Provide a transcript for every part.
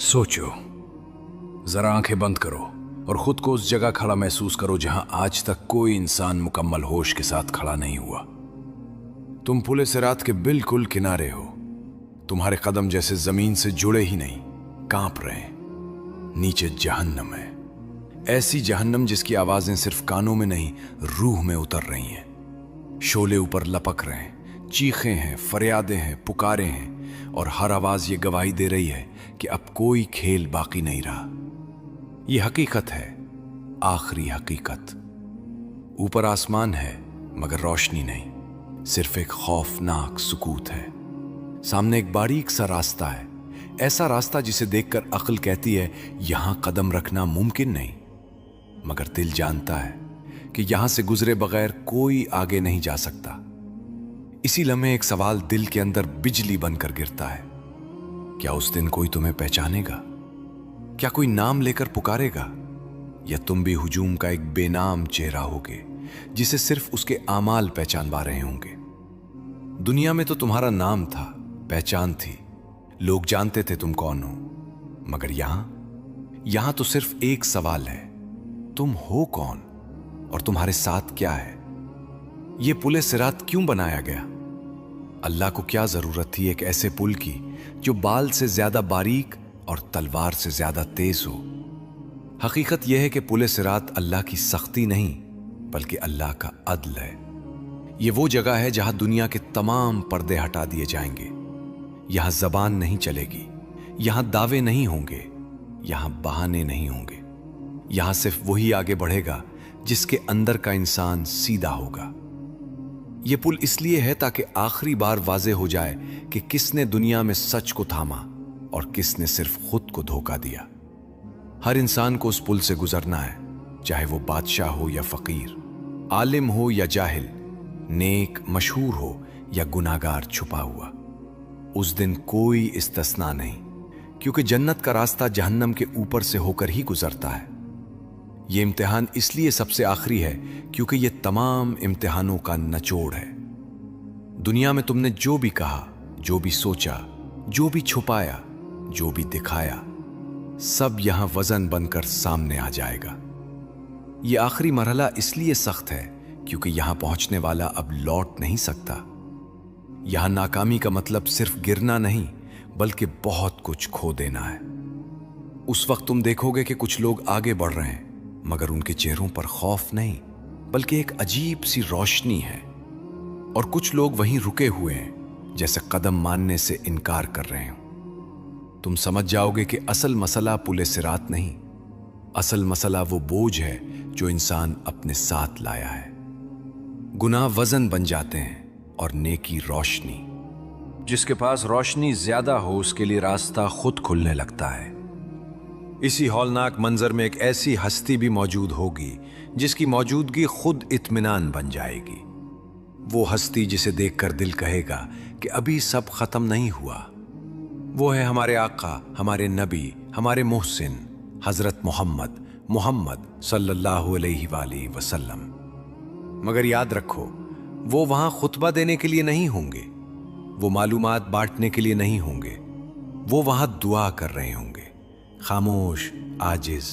सोचो, जरा आंखें बंद करो और खुद को उस जगह खड़ा महसूस करो जहां आज तक कोई इंसान मुकम्मल होश के साथ खड़ा नहीं हुआ। तुम पुल सिरात के बिल्कुल किनारे हो। तुम्हारे कदम जैसे जमीन से जुड़े ही नहीं, कांप रहे हैं। नीचे जहन्नम है, ऐसी जहन्नम जिसकी आवाजें सिर्फ कानों में नहीं रूह में उतर रही हैं। शोले ऊपर लपक रहे हैं, चीखें हैं, फरियादें हैं, पुकारें हैं, और हर आवाज ये गवाही दे रही है कि अब कोई खेल बाकी नहीं रहा। ये हकीकत है, आखिरी हकीकत। ऊपर आसमान है मगर रोशनी नहीं, सिर्फ एक खौफनाक सुकूत है। सामने एक बारीक सा रास्ता है, ऐसा रास्ता जिसे देखकर अक्ल कहती है यहां कदम रखना मुमकिन नहीं, मगर दिल जानता है कि यहां से गुजरे बगैर कोई आगे नहीं जा सकता। इसी लम्हे एक सवाल दिल के अंदर बिजली बनकर गिरता है, क्या उस दिन कोई तुम्हें पहचानेगा? क्या कोई नाम लेकर पुकारेगा? या तुम भी हुजूम का एक बेनाम चेहरा होगे जिसे सिर्फ उसके आमाल पहचानवा रहे होंगे? दुनिया में तो तुम्हारा नाम था, पहचान थी, लोग जानते थे तुम कौन हो, मगर यहां तो सिर्फ एक सवाल है, तुम हो कौन और तुम्हारे साथ क्या है? यह पुल सिरात क्यों बनाया गया? अल्लाह को क्या जरूरत थी एक ऐसे पुल की जो बाल से ज्यादा बारीक और तलवार से ज्यादा तेज हो? हकीकत यह है कि पुल सिरात अल्लाह की सख्ती नहीं बल्कि अल्लाह का अदल है। यह वो जगह है जहां दुनिया के तमाम पर्दे हटा दिए जाएंगे। यहां जबान नहीं चलेगी, यहां दावे नहीं होंगे, यहां बहाने नहीं होंगे। यहां सिर्फ वही आगे बढ़ेगा जिसके अंदर का इंसान सीधा होगा। यह पुल इसलिए है ताकि आखिरी बार वाजे हो जाए कि किसने दुनिया में सच को थामा और किसने सिर्फ खुद को धोखा दिया। हर इंसान को उस पुल से गुजरना है, चाहे वो बादशाह हो या फकीर, आलिम हो या जाहिल, नेक मशहूर हो या गुनाहगार छुपा हुआ। उस दिन कोई इस्तिस्ना नहीं, क्योंकि जन्नत का रास्ता जहन्नम के ऊपर से होकर ही गुजरता है। यह इम्तिहान इसलिए सबसे आखिरी है क्योंकि यह तमाम इम्तिहानों का निचोड़ है। दुनिया में तुमने जो भी कहा, जो भी सोचा, जो भी छुपाया, जो भी दिखाया, सब यहां वजन बनकर सामने आ जाएगा। यह आखिरी मरहला इसलिए सख्त है क्योंकि यहां पहुंचने वाला अब लौट नहीं सकता। यहां नाकामी का मतलब सिर्फ गिरना नहीं बल्कि बहुत कुछ खो देना है। उस वक्त तुम देखोगे कि कुछ लोग आगे बढ़ रहे हैं मगर उनके चेहरों पर खौफ नहीं बल्कि एक अजीब सी रोशनी है, और कुछ लोग वहीं रुके हुए हैं जैसे कदम मानने से इनकार कर रहे हो। तुम समझ जाओगे कि असल मसला पुल सिरात नहीं, असल मसला वो बोझ है जो इंसान अपने साथ लाया है। गुनाह वजन बन जाते हैं और नेकी रोशनी। जिसके पास रोशनी ज्यादा हो उसके लिए रास्ता खुद खुलने लगता है। इसी हौलनाक मंजर में एक ऐसी हस्ती भी मौजूद होगी जिसकी मौजूदगी खुद इत्मीनान बन जाएगी। वो हस्ती जिसे देखकर दिल कहेगा कि अभी सब खत्म नहीं हुआ। वो है हमारे आका, हमारे नबी, हमारे मोहसिन हजरत मोहम्मद सल्लल्लाहु अलैहि वसल्लम। मगर याद रखो, वो वहां खुतबा देने के लिए नहीं होंगे, वो मालूमात बांटने के लिए नहीं होंगे, वो वहां दुआ कर रहे होंगे, खामोश, आजिज,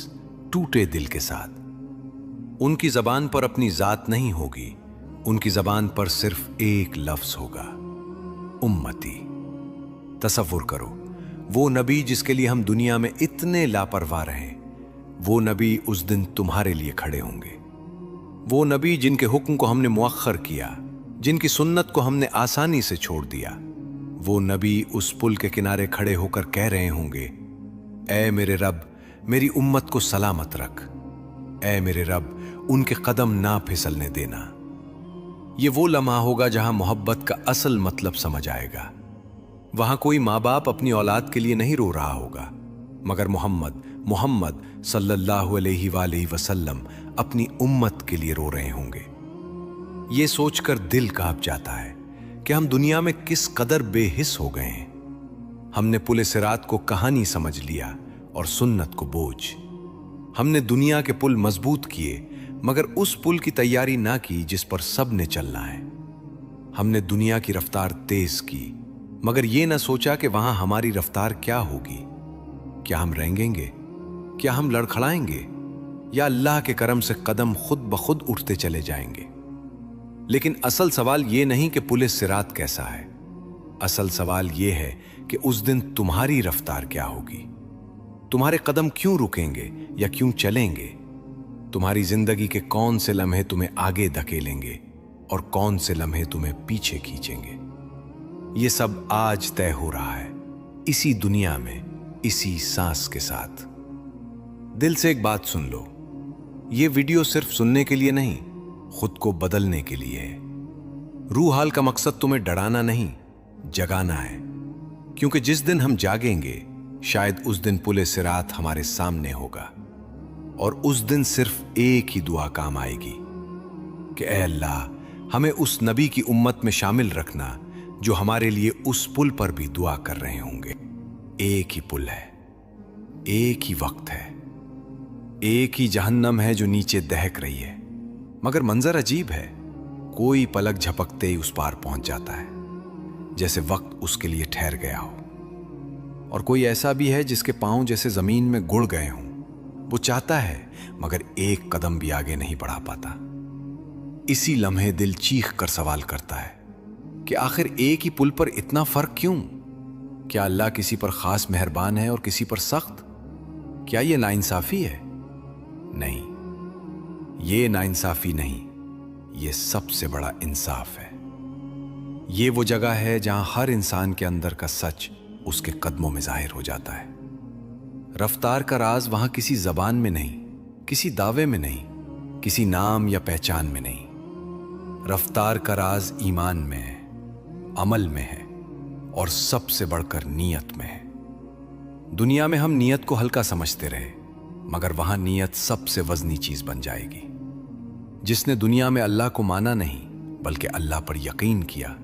टूटे दिल के साथ। उनकी जबान पर अपनी जात नहीं होगी, उनकी जबान पर सिर्फ एक लफ्ज होगा, उम्मती। तसव्वुर करो, वो नबी जिसके लिए हम दुनिया में इतने लापरवाह रहे, वो नबी उस दिन तुम्हारे लिए खड़े होंगे। वो नबी जिनके हुक्म को हमने मुअख्खर किया, जिनकी सुन्नत को हमने आसानी से छोड़ दिया, वो नबी उस पुल के किनारे खड़े होकर कह रहे होंगे, ऐ मेरे रब, मेरी उम्मत को सलामत रख। ऐ मेरे रब, उनके कदम ना फिसलने देना। ये वो लम्हा होगा जहां मोहब्बत का असल मतलब समझ आएगा। वहां कोई माँ बाप अपनी औलाद के लिए नहीं रो रहा होगा, मगर मोहम्मद सल्लल्लाहु अलैहि वसल्लम अपनी उम्मत के लिए रो रहे होंगे। ये सोचकर दिल कांप जाता है कि हम दुनिया में किस कदर बेहिस हो गए हैं। हमने पुल सिरात को कहानी समझ लिया और सुन्नत को बोझ। हमने दुनिया के पुल मजबूत किए मगर उस पुल की तैयारी ना की जिस पर सब ने चलना है। हमने दुनिया की रफ्तार तेज की मगर ये ना सोचा कि वहां हमारी रफ्तार क्या होगी। کیا ہم رینگیں گے؟ کیا ہم لڑکھڑائیں گے؟ یا اللہ کے کرم سے قدم خود بخود اٹھتے چلے جائیں گے؟ لیکن اصل سوال یہ نہیں کہ پل صراط کیسا ہے، اصل سوال یہ ہے کہ اس دن تمہاری رفتار کیا ہوگی؟ تمہارے قدم کیوں رکیں گے یا کیوں چلیں گے؟ تمہاری زندگی کے کون سے لمحے تمہیں آگے دھکیلیں گے اور کون سے لمحے تمہیں پیچھے کھینچیں گے؟ یہ سب آج طے ہو رہا ہے، اسی دنیا میں، اسی سانس کے ساتھ۔ دل سے ایک بات سن لو، یہ ویڈیو صرف سننے کے لیے نہیں، خود کو بدلنے کے لیے ہے۔ روح حال کا مقصد تمہیں ڈرانا نہیں، جگانا ہے، کیونکہ جس دن ہم جاگیں گے شاید اس دن پل صراط ہمارے سامنے ہوگا، اور اس دن صرف ایک ہی دعا کام آئے گی کہ اے اللہ ہمیں اس نبی کی امت میں شامل رکھنا جو ہمارے لیے اس پل پر بھی دعا کر رہے ہوں گے۔ ایک ہی پل ہے، ایک ہی وقت ہے، ایک ہی جہنم ہے جو نیچے دہک رہی ہے، مگر منظر عجیب ہے، کوئی پلک جھپکتے ہی اس پار پہنچ جاتا ہے، جیسے وقت اس کے لیے ٹھہر گیا ہو، اور کوئی ایسا بھی ہے جس کے پاؤں جیسے زمین میں گڑ گئے ہوں، وہ چاہتا ہے مگر ایک قدم بھی آگے نہیں بڑھا پاتا۔ اسی لمحے دل چیخ کر سوال کرتا ہے کہ آخر ایک ہی پل پر اتنا فرق کیوں؟ کیا اللہ کسی پر خاص مہربان ہے اور کسی پر سخت؟ کیا یہ ناانصافی ہے؟ نہیں، یہ ناانصافی نہیں، یہ سب سے بڑا انصاف ہے۔ یہ وہ جگہ ہے جہاں ہر انسان کے اندر کا سچ اس کے قدموں میں ظاہر ہو جاتا ہے۔ رفتار کا راز وہاں کسی زبان میں نہیں، کسی دعوے میں نہیں، کسی نام یا پہچان میں نہیں۔ رفتار کا راز ایمان میں ہے، عمل میں ہے، اور سب سے بڑھ کر نیت میں ہے۔ دنیا میں ہم نیت کو ہلکا سمجھتے رہے، مگر وہاں نیت سب سے وزنی چیز بن جائے گی۔ جس نے دنیا میں اللہ کو مانا نہیں بلکہ اللہ پر یقین کیا،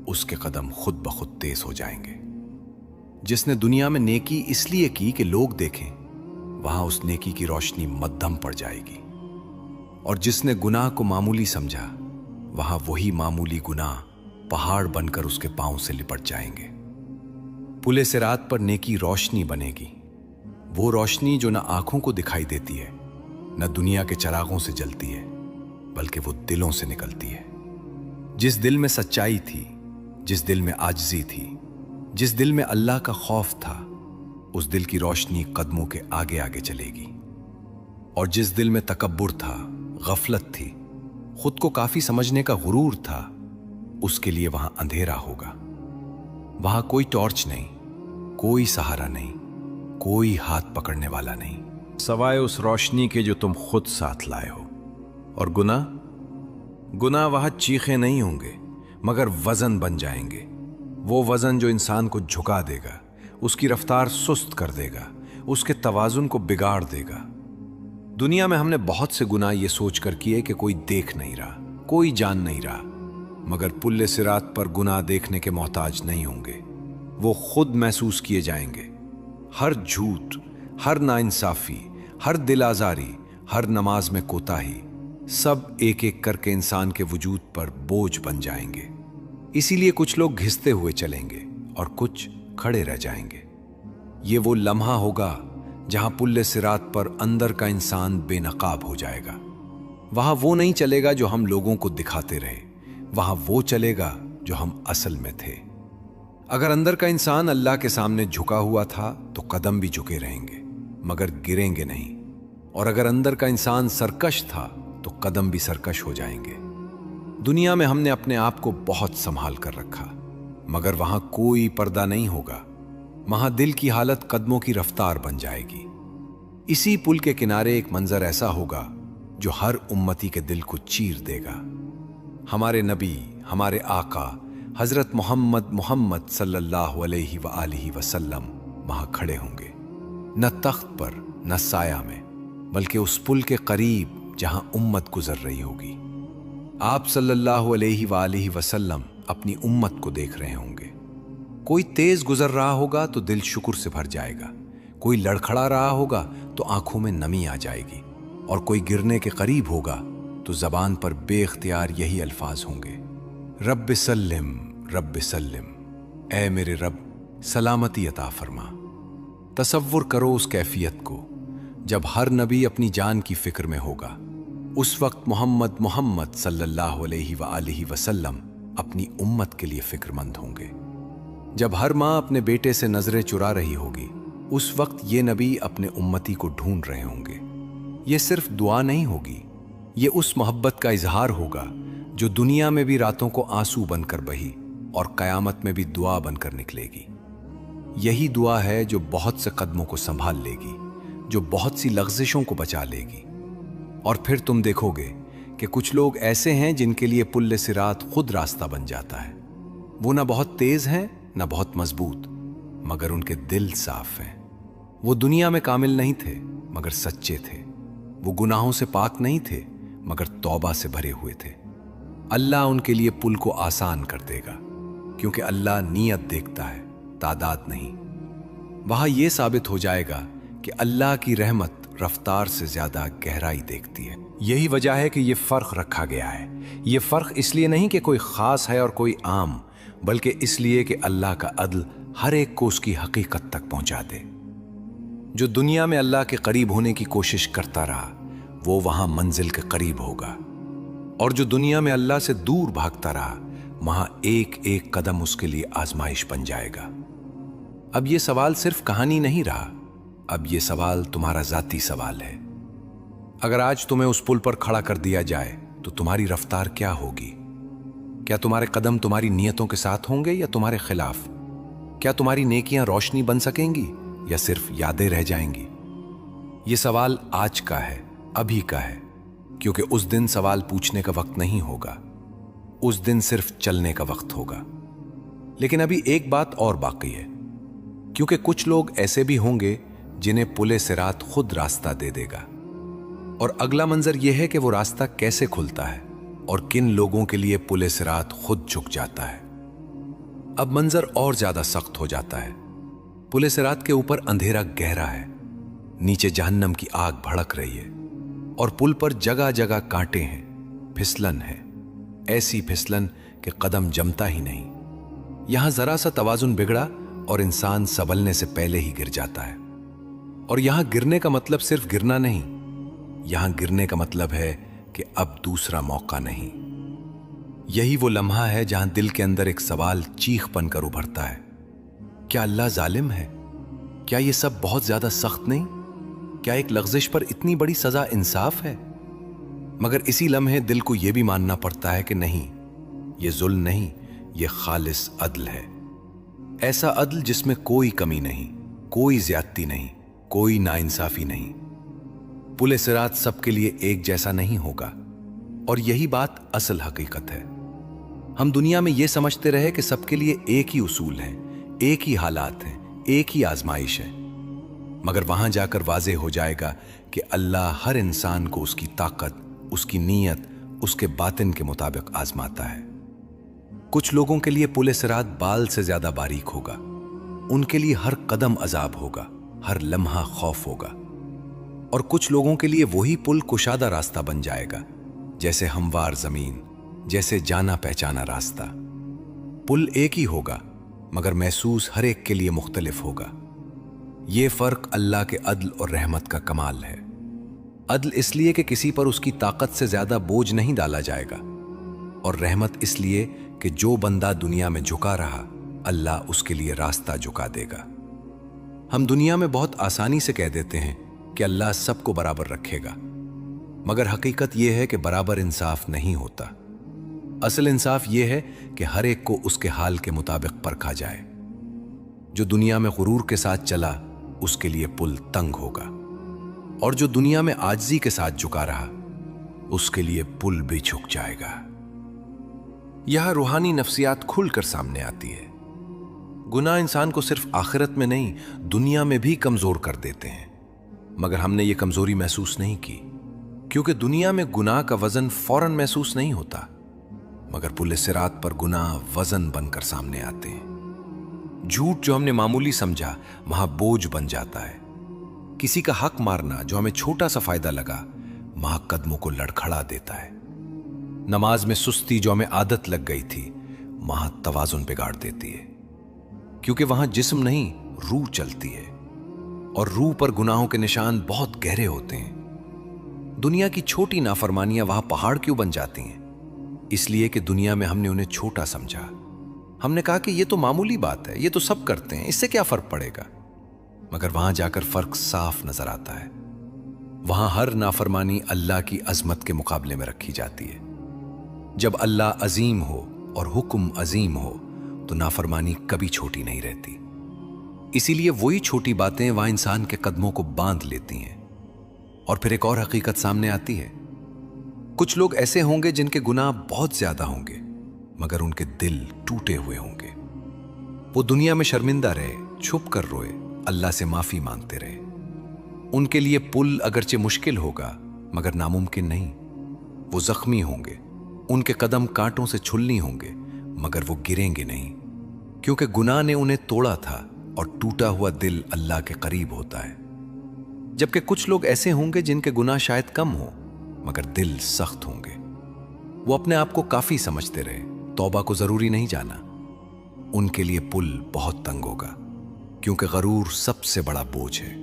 اس کے قدم خود بخود تیز ہو جائیں گے۔ جس نے دنیا میں نیکی اس لیے کی کہ لوگ دیکھیں، وہاں اس نیکی کی روشنی مدھم پڑ جائے گی، اور جس نے گناہ کو معمولی سمجھا، وہاں وہی معمولی گناہ پہاڑ بن کر اس کے پاؤں سے لپٹ جائیں گے۔ پل صراط پر نیکی روشنی بنے گی، وہ روشنی جو نہ آنکھوں کو دکھائی دیتی ہے، نہ دنیا کے چراغوں سے جلتی ہے، بلکہ وہ دلوں سے نکلتی ہے۔ جس دل میں سچائی تھی، جس دل میں عاجزی تھی، جس دل میں اللہ کا خوف تھا، اس دل کی روشنی قدموں کے آگے آگے چلے گی، اور جس دل میں تکبر تھا، غفلت تھی، خود کو کافی سمجھنے کا غرور تھا، اس کے لیے وہاں اندھیرا ہوگا۔ وہاں کوئی ٹارچ نہیں، کوئی سہارا نہیں، کوئی ہاتھ پکڑنے والا نہیں، سوائے اس روشنی کے جو تم خود ساتھ لائے ہو۔ اور گناہ وہاں چیخے نہیں ہوں گے، مگر وزن بن جائیں گے، وہ وزن جو انسان کو جھکا دے گا، اس کی رفتار سست کر دے گا، اس کے توازن کو بگاڑ دے گا۔ دنیا میں ہم نے بہت سے گناہ یہ سوچ کر کیے کہ کوئی دیکھ نہیں رہا، کوئی جان نہیں رہا، مگر پل صراط پر گناہ دیکھنے کے محتاج نہیں ہوں گے، وہ خود محسوس کیے جائیں گے۔ ہر جھوٹ، ہر ناانصافی، ہر دل آزاری، ہر نماز میں کوتاہی، سب ایک ایک کر کے انسان کے وجود پر بوجھ بن جائیں گے۔ اسی لیے کچھ لوگ گھستے ہوئے چلیں گے اور کچھ کھڑے رہ جائیں گے۔ یہ وہ لمحہ ہوگا جہاں پل صراط پر اندر کا انسان بے نقاب ہو جائے گا۔ وہاں وہ نہیں چلے گا جو ہم لوگوں کو دکھاتے رہے، وہاں وہ چلے گا جو ہم اصل میں تھے۔ اگر اندر کا انسان اللہ کے سامنے جھکا ہوا تھا تو قدم بھی جھکے رہیں گے، مگر گریں گے نہیں، اور اگر اندر کا انسان سرکش تھا تو قدم بھی سرکش ہو جائیں گے۔ دنیا میں ہم نے اپنے آپ کو بہت سنبھال کر رکھا، مگر وہاں کوئی پردہ نہیں ہوگا، وہاں دل کی حالت قدموں کی رفتار بن جائے گی۔ اسی پل کے کنارے ایک منظر ایسا ہوگا جو ہر امتی کے دل کو چیر دے گا۔ ہمارے نبی، ہمارے آقا حضرت محمد صلی اللہ علیہ وآلہ وسلم وہاں کھڑے ہوں گے، نہ تخت پر نہ سایہ میں، بلکہ اس پل کے قریب جہاں امت گزر رہی ہوگی۔ آپ صلی اللہ علیہ وآلہ وسلم اپنی امت کو دیکھ رہے ہوں گے۔ کوئی تیز گزر رہا ہوگا تو دل شکر سے بھر جائے گا، کوئی لڑکھڑا رہا ہوگا تو آنکھوں میں نمی آ جائے گی، اور کوئی گرنے کے قریب ہوگا تو زبان پر بے اختیار یہی الفاظ ہوں گے، رب سلم، رب سلم، اے میرے رب سلامتی عطا فرما۔ तसव्वुर करो उस कैफियत को जब हर नबी अपनी जान की फिक्र में होगा। उस वक्त मोहम्मद सल्लल्लाहु अलैहि वसल्लम अपनी उम्मत के लिए फिक्रमंद होंगे। जब हर माँ अपने बेटे से नजरें चुरा रही होगी, उस वक्त ये नबी अपने उम्मती को ढूंढ रहे होंगे। ये सिर्फ दुआ नहीं होगी, ये उस मोहब्बत का इजहार होगा जो दुनिया में भी रातों को आंसू बनकर बही और कयामत में भी दुआ बनकर निकलेगी। यही दुआ है जो बहुत से कदमों को संभाल लेगी, जो बहुत सी लग़ज़िशों को बचा लेगी। और फिर तुम देखोगे कि कुछ लोग ऐसे हैं जिनके लिए पुल्ले सिरात खुद रास्ता बन जाता है। वो ना बहुत तेज हैं ना बहुत मजबूत, मगर उनके दिल साफ हैं। वो दुनिया में कामिल नहीं थे मगर सच्चे थे। वो गुनाहों से पाक नहीं थे मगर तौबा से भरे हुए थे। अल्लाह उनके लिए पुल को आसान कर देगा, क्योंकि अल्लाह नीयत देखता है, तादाद नहीं। वहां यह साबित हो जाएगा कि अल्लाह की रहमत रफ्तार से ज्यादा गहराई देखती है। यही वजह है कि ये फर्क रखा गया है। ये फर्क इसलिए नहीं कि कोई खास है और कोई आम, बल्कि इसलिए कि अल्लाह का अदल हर एक को उसकी हकीकत तक पहुंचा दे। जो दुनिया में अल्लाह के करीब होने की कोशिश करता रहा, वो वहां मंजिल के करीब होगा, और जो दुनिया में अल्लाह से दूर भागता रहा, वहां एक एक कदम उसके लिए आजमाइश बन जाएगा। अब ये सवाल सिर्फ कहानी नहीं रहा, अब ये सवाल तुम्हारा जाती सवाल है। अगर आज तुम्हें उस पुल पर खड़ा कर दिया जाए तो तुम्हारी रफ्तार क्या होगी? क्या तुम्हारे कदम तुम्हारी नियतों के साथ होंगे या तुम्हारे खिलाफ? क्या तुम्हारी नेकियां रोशनी बन सकेंगी या सिर्फ यादें रह जाएंगी? ये सवाल आज का है, अभी का है, क्योंकि उस दिन सवाल पूछने का वक्त नहीं होगा। उस दिन सिर्फ चलने का वक्त होगा। लेकिन अभी एक बात और बाकी है, क्योंकि कुछ लोग ऐसे भी होंगे जिन्हें पुले सिरात खुद रास्ता दे देगा। और अगला मंजर यह है कि वो रास्ता कैसे खुलता है और किन लोगों के लिए पुले सिरात खुद झुक जाता है। अब मंजर और ज्यादा सख्त हो जाता है। पुले सिरात के ऊपर अंधेरा गहरा है, नीचे जहन्नम की आग भड़क रही है, और पुल पर जगह जगह कांटे हैं, फिसलन है, ऐसी फिसलन कि कदम जमता ही नहीं। यहां जरा सा तवाजुन बिगड़ा और इंसान संभलने से पहले ही गिर जाता है। और यहां गिरने का मतलब सिर्फ गिरना नहीं, यहां गिरने का मतलब है कि अब दूसरा मौका नहीं। यही वो लम्हा है जहां दिल के अंदर एक सवाल चीख बनकर उभरता है, क्या अल्लाह जालिम है? क्या ये सब बहुत ज्यादा सख्त नहीं? क्या एक लग़ज़िश पर इतनी बड़ी सजा इंसाफ है? मगर इसी लम्हे दिल को यह भी मानना पड़ता है कि नहीं, ये जुल्म नहीं, ये खालिस अदल है। ऐसा अदल जिसमें कोई कमी नहीं, कोई ज्यादती नहीं, कोई नाइंसाफी नहीं। पुले सिरात सबके लिए एक जैसा नहीं होगा, और यही बात असल हकीकत है। हम दुनिया में यह समझते रहे कि सबके लिए एक ही उसूल है, एक ही हालात हैं, एक ही आजमाइश है। मगर वहां जाकर वाज़ेह हो जाएगा कि अल्लाह हर इंसान को उसकी ताकत, उसकी नीयत, उसके बातिन के मुताबिक आजमाता है। कुछ लोगों के लिए पुले सिरात बाल से ज्यादा बारीक होगा। उनके लिए हर कदम अजाब होगा, हर लम्हा खौफ होगा। और कुछ लोगों के लिए वही पुल कुशादा रास्ता बन जाएगा, जैसे हमवार जमीन, जैसे जाना पहचाना रास्ता। पुल एक ही होगा, मगर महसूस हर एक के लिए मुख्तलिफ होगा। यह फर्क अल्लाह के अदल और रहमत का कमाल है। अदल इसलिए कि किसी पर उसकी ताकत से ज्यादा बोझ नहीं डाला जाएगा, और रहमत इसलिए कि जो बंदा दुनिया में झुका रहा, अल्लाह उसके लिए रास्ता झुका देगा। हम दुनिया में बहुत आसानी से कह देते हैं कि अल्लाह सबको बराबर रखेगा, मगर हकीकत यह है कि बराबर इंसाफ नहीं होता। असल इंसाफ यह है कि हर एक को उसके हाल के मुताबिक परखा जाए। जो दुनिया में गुरूर के साथ चला, उसके लिए पुल तंग होगा, और जो दुनिया में आजिज़ी के साथ झुका रहा, उसके लिए पुल भी झुक जाएगा। यह रूहानी नफ्सियात खुलकर सामने आती है। गुनाह इंसान को सिर्फ आखिरत में नहीं, दुनिया में भी कमजोर कर देते हैं, मगर हमने ये कमजोरी महसूस नहीं की, क्योंकि दुनिया में गुनाह का वजन फौरन महसूस नहीं होता, मगर पुल सिरात पर गुनाह वजन बनकर सामने आते हैं। झूठ जो हमने मामूली समझा, वहां बोझ बन जाता है। किसी का हक मारना जो हमें छोटा सा फायदा लगा, वहां कदमों को लड़खड़ा देता है। नमाज में सुस्ती जो हमें आदत लग गई थी, वहां तवाजुन बिगाड़ देती है, क्योंकि वहां जिस्म नहीं, रूह चलती है। اور روح پر گناہوں کے نشان بہت گہرے ہوتے ہیں۔ دنیا کی چھوٹی نافرمانیاں وہاں پہاڑ کیوں بن جاتی ہیں؟ اس لیے کہ دنیا میں ہم نے انہیں چھوٹا سمجھا۔ ہم نے کہا کہ یہ تو معمولی بات ہے، یہ تو سب کرتے ہیں، اس سے کیا فرق پڑے گا؟ مگر وہاں جا کر فرق صاف نظر آتا ہے۔ وہاں ہر نافرمانی اللہ کی عظمت کے مقابلے میں رکھی جاتی ہے۔ جب اللہ عظیم ہو اور حکم عظیم ہو تو نافرمانی کبھی چھوٹی نہیں رہتی۔ اسی لیے وہی چھوٹی باتیں وہاں انسان کے قدموں کو باندھ لیتی ہیں۔ اور پھر ایک اور حقیقت سامنے آتی ہے، کچھ لوگ ایسے ہوں گے جن کے گناہ بہت زیادہ ہوں گے مگر ان کے دل ٹوٹے ہوئے ہوں گے۔ وہ دنیا میں شرمندہ رہے، چھپ کر روئے، اللہ سے معافی مانگتے رہے۔ ان کے لیے پل اگرچہ مشکل ہوگا مگر ناممکن نہیں۔ وہ زخمی ہوں گے، ان کے قدم کانٹوں سے چھلنی ہوں گے مگر وہ گریں گے نہیں، کیونکہ گناہ نے انہیں توڑا تھا اور ٹوٹا ہوا دل اللہ کے قریب ہوتا ہے۔ جبکہ کچھ لوگ ایسے ہوں گے جن کے گناہ شاید کم ہوں مگر دل سخت ہوں گے۔ وہ اپنے آپ کو کافی سمجھتے رہے، توبہ کو ضروری نہیں جانا۔ ان کے لیے پل بہت تنگ ہوگا، کیونکہ غرور سب سے بڑا بوجھ ہے۔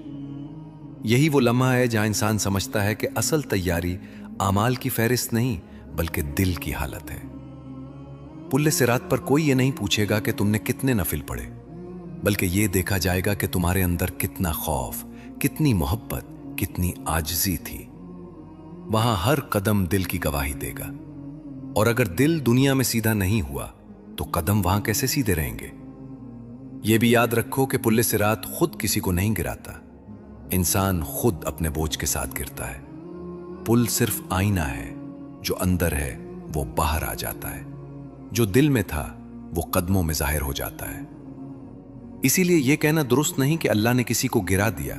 یہی وہ لمحہ ہے جہاں انسان سمجھتا ہے کہ اصل تیاری اعمال کی فہرست نہیں بلکہ دل کی حالت ہے۔ پل صراط پر کوئی یہ نہیں پوچھے گا کہ تم نے کتنے نفل پڑھے، بلکہ یہ دیکھا جائے گا کہ تمہارے اندر کتنا خوف، کتنی محبت، کتنی عاجزی تھی۔ وہاں ہر قدم دل کی گواہی دے گا، اور اگر دل دنیا میں سیدھا نہیں ہوا تو قدم وہاں کیسے سیدھے رہیں گے؟ یہ بھی یاد رکھو کہ پل صراط خود کسی کو نہیں گراتا، انسان خود اپنے بوجھ کے ساتھ گرتا ہے۔ پل صرف آئینہ ہے، جو اندر ہے وہ باہر آ جاتا ہے، جو دل میں تھا وہ قدموں میں ظاہر ہو جاتا ہے۔ اسی لیے یہ کہنا درست نہیں کہ اللہ نے کسی کو گرا دیا۔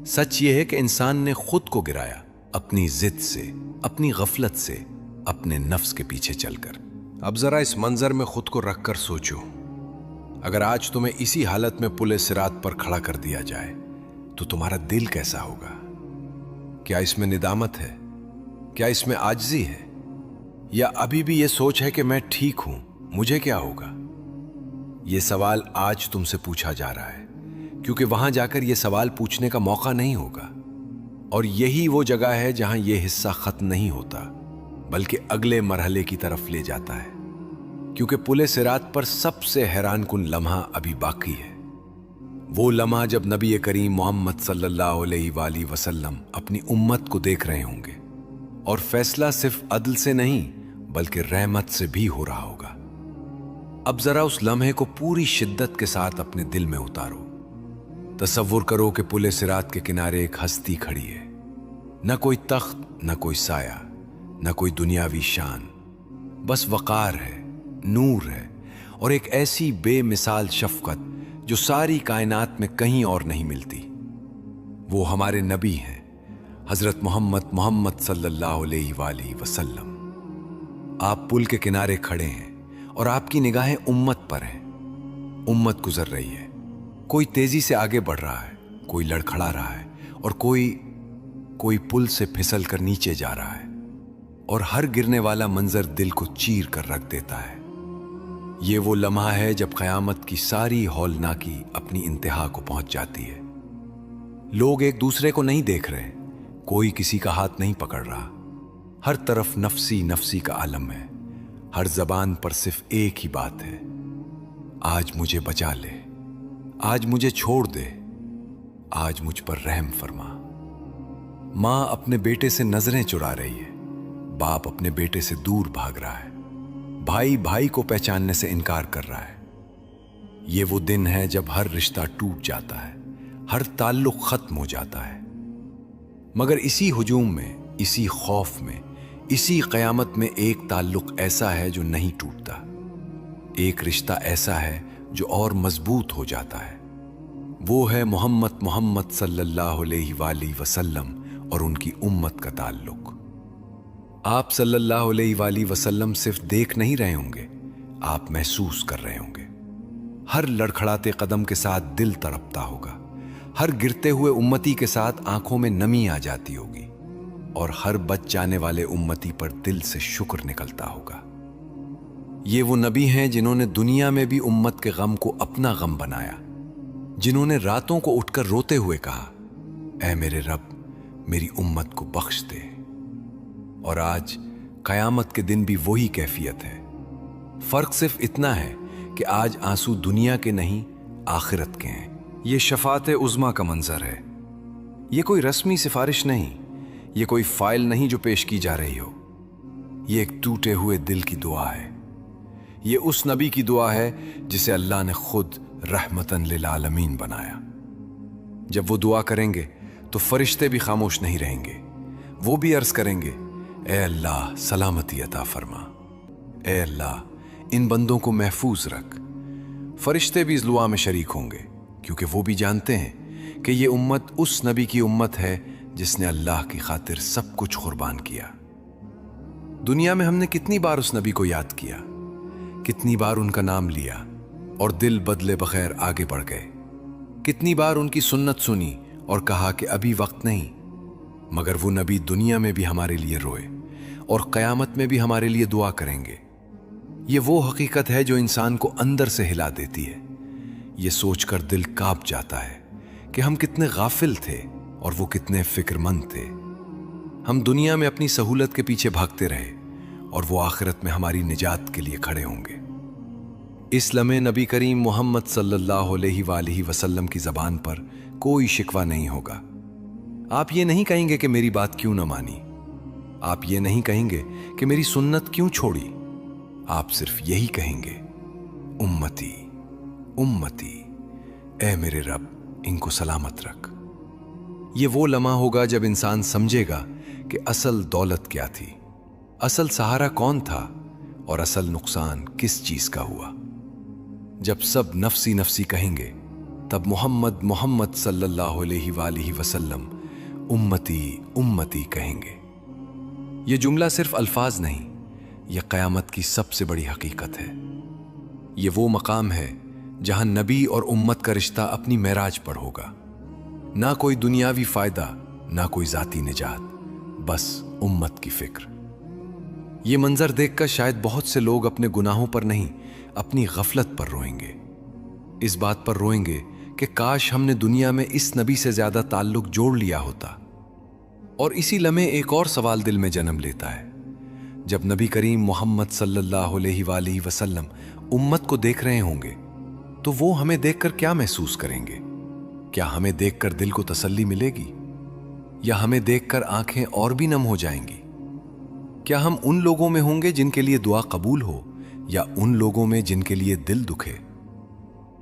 سچ یہ ہے کہ انسان نے خود کو گرایا، اپنی ضد سے، اپنی غفلت سے، اپنے نفس کے پیچھے چل کر۔ اب ذرا اس منظر میں خود کو رکھ کر سوچو، اگر آج تمہیں اسی حالت میں پل صراط پر کھڑا کر دیا جائے تو تمہارا دل کیسا ہوگا؟ کیا اس میں ندامت ہے؟ کیا اس میں عاجزی ہے؟ یا ابھی بھی یہ سوچ ہے کہ میں ٹھیک ہوں، مجھے کیا ہوگا؟ یہ سوال آج تم سے پوچھا جا رہا ہے، کیونکہ وہاں جا کر یہ سوال پوچھنے کا موقع نہیں ہوگا۔ اور یہی وہ جگہ ہے جہاں یہ حصہ ختم نہیں ہوتا بلکہ اگلے مرحلے کی طرف لے جاتا ہے، کیونکہ پل صراط پر سب سے حیران کن لمحہ ابھی باقی ہے۔ وہ لمحہ جب نبی کریم محمد صلی اللہ علیہ وآلہ وسلم اپنی امت کو دیکھ رہے ہوں گے، اور فیصلہ صرف عدل سے نہیں بلکہ رحمت سے بھی ہو رہا ہوگا۔ اب ذرا اس لمحے کو پوری شدت کے ساتھ اپنے دل میں اتارو۔ تصور کرو کہ پل صراط کے کنارے ایک ہستی کھڑی ہے، نہ کوئی تخت، نہ کوئی سایہ، نہ کوئی دنیاوی شان، بس وقار ہے، نور ہے، اور ایک ایسی بے مثال شفقت جو ساری کائنات میں کہیں اور نہیں ملتی۔ وہ ہمارے نبی ہیں، حضرت محمد صلی اللہ علیہ وآلہ وسلم۔ آپ پل کے کنارے کھڑے ہیں اور آپ کی نگاہیں امت پر ہیں۔ امت گزر رہی ہے، کوئی تیزی سے آگے بڑھ رہا ہے، کوئی لڑکھڑا رہا ہے، اور کوئی پل سے پھسل کر نیچے جا رہا ہے، اور ہر گرنے والا منظر دل کو چیر کر رکھ دیتا ہے۔ یہ وہ لمحہ ہے جب قیامت کی ساری ہولناکی اپنی انتہا کو پہنچ جاتی ہے۔ لوگ ایک دوسرے کو نہیں دیکھ رہے، کوئی کسی کا ہاتھ نہیں پکڑ رہا، ہر طرف نفسی نفسی کا عالم ہے، ہر زبان پر صرف ایک ہی بات ہے، آج مجھے بچا لے، آج مجھے چھوڑ دے، آج مجھ پر رحم فرما۔ ماں اپنے بیٹے سے نظریں چرا رہی ہے، باپ اپنے بیٹے سے دور بھاگ رہا ہے، بھائی بھائی کو پہچاننے سے انکار کر رہا ہے۔ یہ وہ دن ہے جب ہر رشتہ ٹوٹ جاتا ہے، ہر تعلق ختم ہو جاتا ہے۔ مگر اسی ہجوم میں، اسی خوف میں، اسی قیامت میں ایک تعلق ایسا ہے جو نہیں ٹوٹتا، ایک رشتہ ایسا ہے جو اور مضبوط ہو جاتا ہے۔ وہ ہے محمد صلی اللہ علیہ وآلہ وسلم اور ان کی امت کا تعلق۔ آپ صلی اللہ علیہ وآلہ وسلم صرف دیکھ نہیں رہے ہوں گے، آپ محسوس کر رہے ہوں گے۔ ہر لڑکھڑاتے قدم کے ساتھ دل تڑپتا ہوگا، ہر گرتے ہوئے امتی کے ساتھ آنکھوں میں نمی آ جاتی ہوگی، اور ہر بچ جانے والے امتی پر دل سے شکر نکلتا ہوگا۔ یہ وہ نبی ہیں جنہوں نے دنیا میں بھی امت کے غم کو اپنا غم بنایا، जिन्होंने रातों को उठकर रोते हुए कहा, ऐ मेरे रब, मेरी उम्मत को बख्श दे। और आज कयामत के दिन भी वही कैफियत है। फर्क सिर्फ इतना है कि आज आंसू दुनिया के नहीं, आखिरत के हैं। ये शफात उज़्मा का मंजर है। ये कोई रस्मी सिफारिश नहीं, ये कोई फाइल नहीं जो पेश की जा रही हो। ये एक टूटे हुए दिल की दुआ है। ये उस नबी की दुआ है जिसे अल्लाह ने खुद रहमतन लिल आलमीन बनाया। जब वो दुआ करेंगे तो फरिश्ते भी खामोश नहीं रहेंगे। वो भी अर्ज करेंगे, ए अल्लाह सलामती अता फरमा, ए अल्लाह इन बंदों को महफूज रख। फरिश्ते भी इस दुआ में शरीक होंगे, क्योंकि वो भी जानते हैं कि ये उम्मत उस नबी की उम्मत है जिसने अल्लाह की खातिर सब कुछ कुर्बान किया। दुनिया में हमने कितनी बार उस नबी को याद किया, कितनी बार उनका नाम लिया और दिल बदले बगैर आगे बढ़ गए। कितनी बार उनकी सुन्नत सुनी और कहा कि अभी वक्त नहीं। मगर वो नबी दुनिया में भी हमारे लिए रोए और क़यामत में भी हमारे लिए दुआ करेंगे। ये वो हकीकत है जो इंसान को अंदर से हिला देती है। ये सोचकर दिल कांप जाता है कि हम कितने गाफिल थे और वो कितने फिक्रमंद थे। हम दुनिया में अपनी सहूलत के पीछे भागते रहे और वो आखिरत में हमारी निजात के लिए खड़े होंगे। इस लम्हे नबी करीम मोहम्मद सल्लल्लाहु अलैहि वसल्लम की ज़बान पर कोई शिकवा नहीं होगा। आप ये नहीं कहेंगे कि मेरी बात क्यों न मानी। आप ये नहीं कहेंगे कि मेरी सुन्नत क्यों छोड़ी। आप सिर्फ यही कहेंगे, उम्मती उम्मती, ऐ मेरे रब इनको सलामत रख। ये वो लम्हा होगा जब इंसान समझेगा कि असल दौलत क्या थी, असल सहारा कौन था और असल नुकसान किस चीज का हुआ। जब सब नफसी नफसी कहेंगे, तब मोहम्मद मोहम्मद सल्लल्लाहु अलैहि वसल्लम उम्मती उम्मती कहेंगे। ये जुमला सिर्फ अल्फाज नहीं, यह क़यामत की सबसे बड़ी हकीकत है। ये वो मकाम है जहां नबी और उम्मत का रिश्ता अपनी मेराज पर होगा। ना कोई दुनियावी फायदा, ना कोई जाती निजात, बस उम्मत की फिक्र। ये मंजर देखकर शायद बहुत से लोग अपने गुनाहों पर नहीं, अपनी गफलत पर रोएंगे। इस बात पर रोएंगे कि काश हमने दुनिया में इस नबी से ज्यादा ताल्लुक जोड़ लिया होता। और इसी लम्हे एक और सवाल दिल में जन्म लेता है। जब नबी करीम मोहम्मद सल्लल्लाहु अलैहि वसल्लम उम्मत को देख रहे होंगे, तो वो हमें देखकर क्या महसूस करेंगे? क्या हमें देखकर दिल को तसल्ली मिलेगी, या हमें देखकर आंखें और भी नम हो जाएंगी? क्या हम उन लोगों में होंगे जिनके लिए दुआ कबूल हो, या उन लोगों में जिनके लिए दिल दुखे?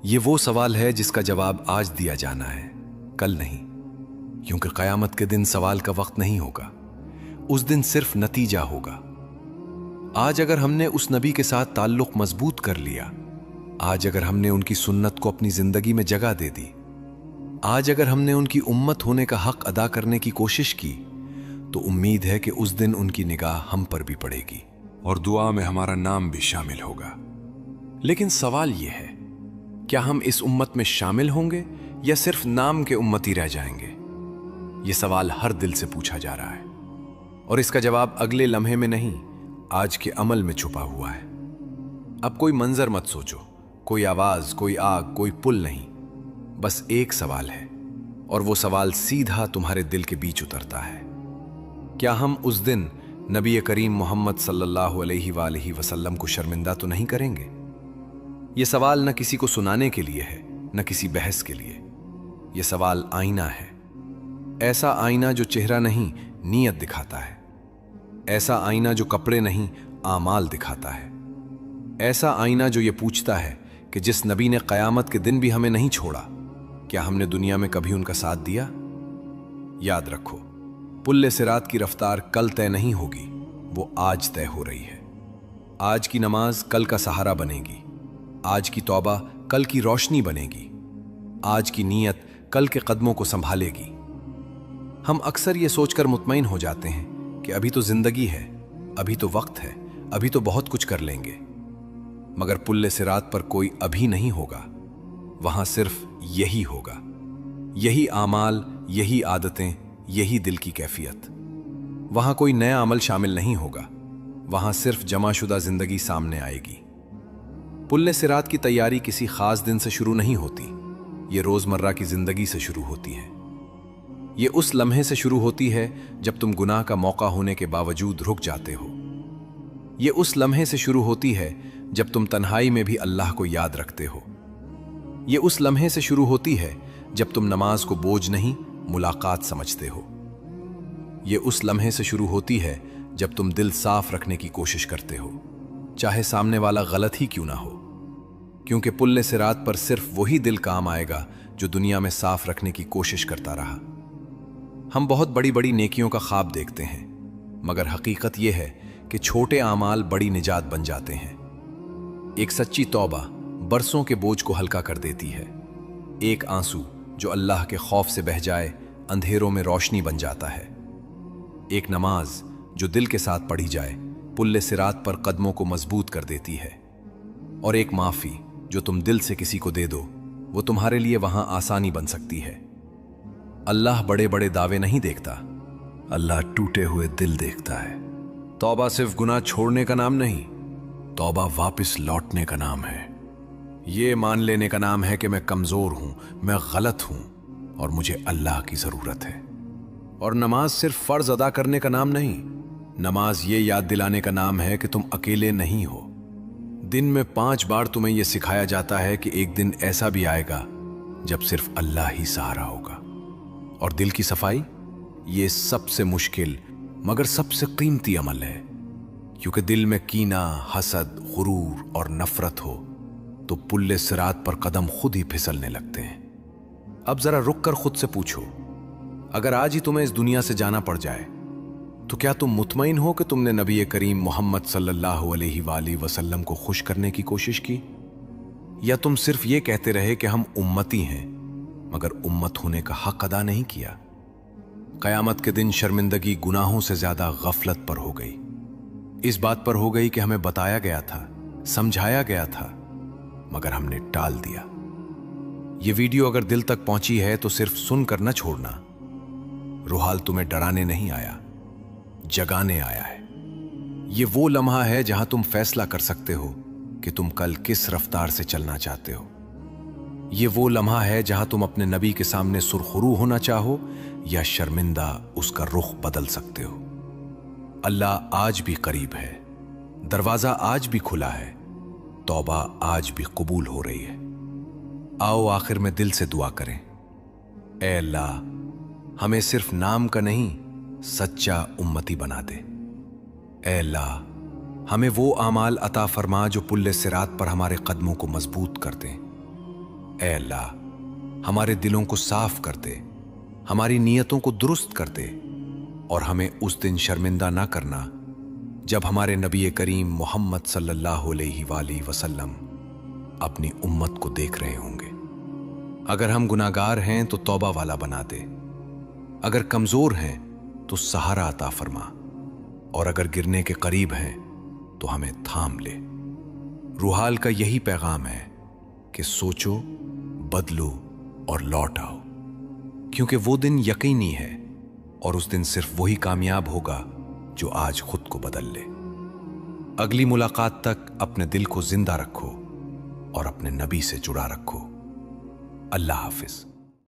ये वो सवाल है जिसका जवाब आज दिया जाना है, कल नहीं। क्योंकि क़यामत के दिन सवाल का वक्त नहीं होगा, उस दिन सिर्फ नतीजा होगा। आज अगर हमने उस नबी के साथ ताल्लुक मजबूत कर लिया, आज अगर हमने उनकी सुन्नत को अपनी जिंदगी में जगह दे दी, आज अगर हमने उनकी उम्मत होने का हक अदा करने की कोशिश की, तो उम्मीद है कि उस दिन उनकी निगाह हम पर भी पड़ेगी और दुआ में हमारा नाम भी शामिल होगा। लेकिन सवाल यह है, क्या हम इस उम्मत में शामिल होंगे या सिर्फ नाम के उम्मती रह जाएंगे? यह सवाल हर दिल से पूछा जा रहा है, और इसका जवाब अगले लम्हे में नहीं, आज के अमल में छुपा हुआ है। अब कोई मंजर मत सोचो, कोई आवाज, कोई आग, कोई पुल नहीं। बस एक सवाल है, और वो सवाल सीधा तुम्हारे दिल के बीच उतरता है। क्या हम उस दिन नबी करीम मोहम्मद सल्लल्लाहु अलैहि वसल्लम को शर्मिंदा तो नहीं करेंगे? ये सवाल न किसी को सुनाने के लिए है, न किसी बहस के लिए। यह सवाल आईना है, ऐसा आईना जो चेहरा नहीं, नीयत दिखाता है। ऐसा आईना जो कपड़े नहीं, आमाल दिखाता है। ऐसा आईना जो ये पूछता है कि जिस नबी ने क़यामत के दिन भी हमें नहीं छोड़ा, क्या हमने दुनिया में कभी उनका साथ दिया? याद रखो, पुल्ले सिरात की रफ्तार कल तय नहीं होगी, वो आज तय हो रही है। आज की नमाज कल का सहारा बनेगी, आज की तौबा कल की रोशनी बनेगी, आज की नीयत कल के कदमों को संभालेगी। हम अक्सर ये सोचकर मुतमईन हो जाते हैं कि अभी तो जिंदगी है, अभी तो वक्त है, अभी तो बहुत कुछ कर लेंगे। मगर पुल्ले सिरात पर कोई अभी नहीं होगा, वहां सिर्फ यही होगा, यही आमाल, यही आदतें, यही दिल की कैफियत। वहां कोई नया अमल शामिल नहीं होगा, वहां सिर्फ जमाशुदा जिंदगी सामने आएगी। पुल्ले सिरात की तैयारी किसी खास दिन से शुरू नहीं होती, ये रोजमर्रा की जिंदगी से शुरू होती हैं। ये उस लम्हे से शुरू होती है जब तुम गुनाह का मौका होने के बावजूद रुक जाते हो। ये उस लम्हे से शुरू होती है जब तुम तन्हाई में भी अल्लाह को याद रखते हो। ये उस लम्हे से शुरू होती है जब तुम नमाज को बोझ नहीं मुलाकात समझते हो। ये उस लम्हे से शुरू होती है जब तुम दिल साफ रखने की कोशिश करते हो, चाहे सामने वाला गलत ही क्यों ना हो, क्योंकि पुल्ले सिरात पर सिर्फ वही दिल काम आएगा जो दुनिया में साफ रखने की कोशिश करता रहा। हम बहुत बड़ी बड़ी नेकियों का ख्वाब देखते हैं, मगर हकीकत यह है कि छोटे आमाल बड़ी निजात बन जाते हैं। एक सच्ची तौबा बरसों के बोझ को हल्का कर देती है। एक आंसू जो अल्लाह के खौफ से बह जाए अंधेरों में रोशनी बन जाता है। एक नमाज जो दिल के साथ पढ़ी जाए पुल्ले सिरात पर कदमों को मजबूत कर देती है। और एक माफी जो तुम दिल से किसी को दे दो, वो तुम्हारे लिए वहां आसानी बन सकती है। अल्लाह बड़े बड़े दावे नहीं देखता, अल्लाह टूटे हुए दिल देखता है। तौबा सिर्फ गुनाह छोड़ने का नाम नहीं, तौबा वापस लौटने का नाम है। ये मान लेने का नाम है कि मैं कमजोर हूं, मैं गलत हूं और मुझे अल्लाह की जरूरत है। और नमाज सिर्फ फर्ज अदा करने का नाम नहीं, नमाज ये याद दिलाने का नाम है कि तुम अकेले नहीं हो। दिन में 5 बार तुम्हें यह सिखाया जाता है कि एक दिन ऐसा भी आएगा जब सिर्फ अल्लाह ही सहारा होगा। और दिल की सफाई ये सबसे मुश्किल मगर सबसे कीमती अमल है, क्योंकि दिल में कीना, हसद, गुरूर और नफरत हो तो पुल्ले सिरात पर कदम खुद ही फिसलने लगते हैं। अब जरा रुक कर खुद से पूछो, अगर आज ही तुम्हें इस दुनिया से जाना पड़ जाए तो क्या तुम मुतमईन हो कि तुमने नबी करीम मोहम्मद सल्लल्लाहु अलैहि वसल्लम को खुश करने की कोशिश की, या तुम सिर्फ ये कहते रहे कि हम उम्मती हैं मगर उम्मत होने का हक अदा नहीं किया। कयामत के दिन शर्मिंदगी गुनाहों से ज्यादा गफलत पर हो गई। इस बात पर हो गई कि हमें बताया गया था, समझाया गया था, मगर हमने टाल दिया। यह वीडियो अगर दिल तक पहुंची है तो सिर्फ सुनकर न छोड़ना। रुहाल तुम्हें डराने नहीं आया, जगाने आया है। यह वो लम्हा है जहां तुम फैसला कर सकते हो कि तुम कल किस रफ्तार से चलना चाहते हो। यह वो लम्हा है जहां तुम अपने नबी के सामने सुरखरू होना चाहो या शर्मिंदा उसका रुख बदल सकते हो। अल्लाह आज भी करीब है, दरवाजा आज भी खुला है, तौबा आज भी कबूल हो रही है। आओ आखिर में दिल से दुआ करें, ऐ अल्लाह हमें सिर्फ नाम का नहीं सच्चा उम्मती बना दे। ऐ अल्लाह हमें वो आमाल अता फरमा जो पुल्ले सिरात पर हमारे कदमों को मजबूत कर दें। ऐ अल्लाह हमारे दिलों को साफ कर दे, हमारी नीयतों को दुरुस्त कर दे और हमें उस दिन शर्मिंदा ना करना जब हमारे नबी करीम मोहम्मद सल्लल्लाहु अलैहि वसल्लम अपनी उम्मत को देख रहे होंगे। अगर हम गुनाहगार हैं तो तौबा वाला बना दे, अगर कमजोर हैं तो सहारा अता फरमा, और अगर गिरने के करीब हैं तो हमें थाम ले। रूहाल का यही पैगाम है कि सोचो, बदलो और लौट आओ, क्योंकि वो दिन यकीनी है और उस दिन सिर्फ वही कामयाब होगा जो आज खुद को बदल ले। अगली मुलाकात तक अपने दिल को जिंदा रखो और अपने नबी से जुड़ा रखो। अल्लाह हाफिज।